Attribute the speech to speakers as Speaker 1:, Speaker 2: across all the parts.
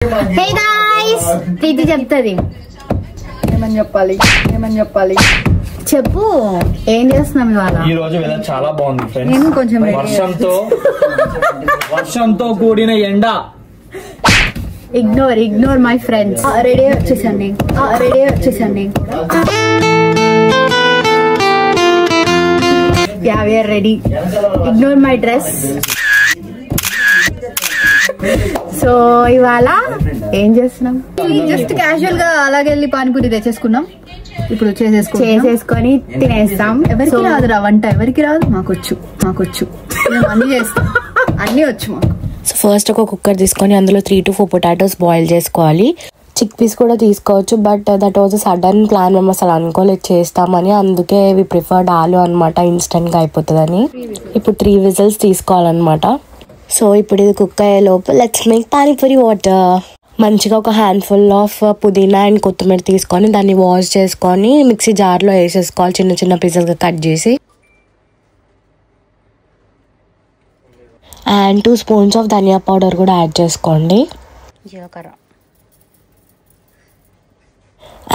Speaker 1: Hey guys, ప్రీతి చెప్తుంది.
Speaker 2: ఏమని చెప్పాలి
Speaker 1: చెప్పు. ఏం చేస్తున్నాం ఇవాళ?
Speaker 3: ఈ రోజు వెదర్ చాలా బాగుంది ఫ్రెండ్స్.
Speaker 1: నేను కొంచెం
Speaker 3: వర్షంతో కూడిన ఎండ.
Speaker 1: Ignore my friends.
Speaker 2: రెడీ వచ్చేసండి.
Speaker 1: Yeah, we are ready. Ignore my dress. So ఇవాళ ఏం చేస్తున్నాం?
Speaker 2: జస్ట్ క్యాజువల్ గా అలాగే వెళ్ళి పానీపూరి తెచ్చేసుకున్నాం. ఇప్పుడు
Speaker 1: చేసేసుకొని తినేస్తాం.
Speaker 2: ఎవరికి రాదురా వంట, ఎవరికి రాదు. మాకొచ్చు మేము అన్ని చేస్తాం, అన్ని వచ్చు మాకు.
Speaker 4: సో ఫస్ట్ ఒక కుక్కర్ తీసుకొని అందులో 3 to 4 పొటాటోస్ బాయిల్ చేసుకోవాలి. చిక్ పీస్ కూడా తీసుకోవచ్చు, but that was sudden plan. మేము అసలు అనుకోలేదు చేస్తామని, అందుకే వి ప్రిఫర్డ్ ఆలు అనమాట, ఇన్స్టెంట్ గా అయిపోతుందని. ఇప్పుడు 3 విజిల్స్ తీసుకోవాలన్నమాట. సో ఇప్పుడు ఇది కుక్ అయ్యే లోపు లెట్స్ మేక్ పానీపూరి వాటర్. మంచిగా ఒక హ్యాండ్ఫుల్ ఆఫ్ పుదీనా అండ్ కొత్తిమీర తీసుకొని దాన్ని వాష్ చేసుకొని మిక్సీ జార్లో వేసేసుకోవాలి, చిన్న చిన్న పీసెస్గా కట్ చేసి. And 2 spoons of dhaniya powder కూడా యాడ్ చేసుకోండి.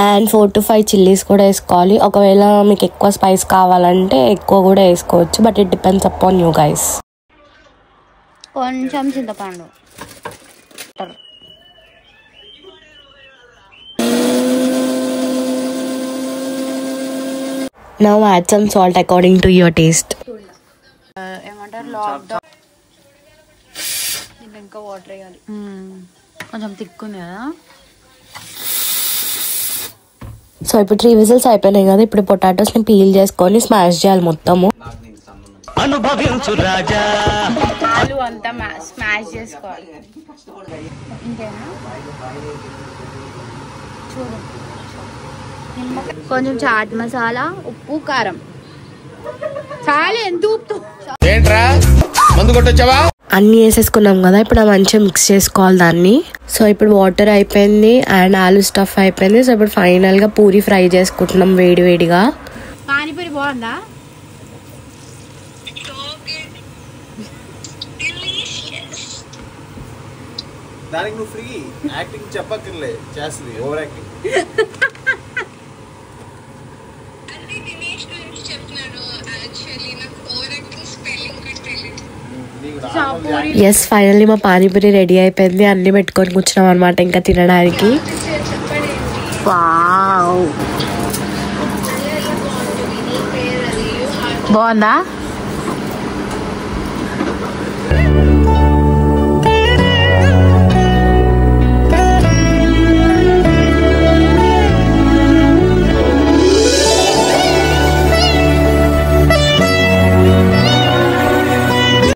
Speaker 4: అండ్ 4 to 5 చిల్లీస్ కూడా వేసుకోవాలి. ఒకవేళ మీకు ఎక్కువ స్పైస్ కావాలంటే ఎక్కువ కూడా వేసుకోవచ్చు, but it depends upon you guys.
Speaker 1: కొంచెం చింతపండు.
Speaker 4: Now add some salt according to your taste.
Speaker 1: ఏమంటారు, లాక్డౌన్. ఇంకా వాటర్ వేయాలి, కొంచెం తిక్కుంది కదా.
Speaker 4: సో ఇప్పుడు 3 విజిల్స్ అయిపోయినాయి కదా. ఇప్పుడు పొటాటోస్ ని పీల్ చేసుకొని స్మాష్ చేయాలి మొత్తము.
Speaker 1: ఆలు అంతా స్మాష్ చేసుకోవాలి. ఇంకేనా? చూడు, కొంచెం చాట్ మసాలా, ఉప్పు, కారం. చాలు, ఎంత ఉప్పు
Speaker 4: అన్ని వేసేసుకున్నాం కదా. ఇప్పుడు మంచిగా మిక్స్ చేసుకోవాలి దాన్ని. సో ఇప్పుడు వాటర్ అయిపోయింది అండ్ ఆలు స్టఫ్ అయిపోయింది. సో ఇప్పుడు ఫైనల్ గా పూరి ఫ్రై చేసుకుంటున్నాం వేడివేడిగా.
Speaker 1: పానీపూరి బాగుందా?
Speaker 3: దానికి నువ్వు ఫ్రీ యాక్టింగ్ చెప్పక్కర్లే, చేస్తుంది ఓవర్ యాక్టింగ్.
Speaker 4: ఎస్, ఫైనల్లీ మా పానీపూరి రెడీ అయిపోయింది. అన్ని పెట్టుకొని కూర్చున్నాం అనమాట ఇంకా తినడానికి.
Speaker 1: బాగుందా?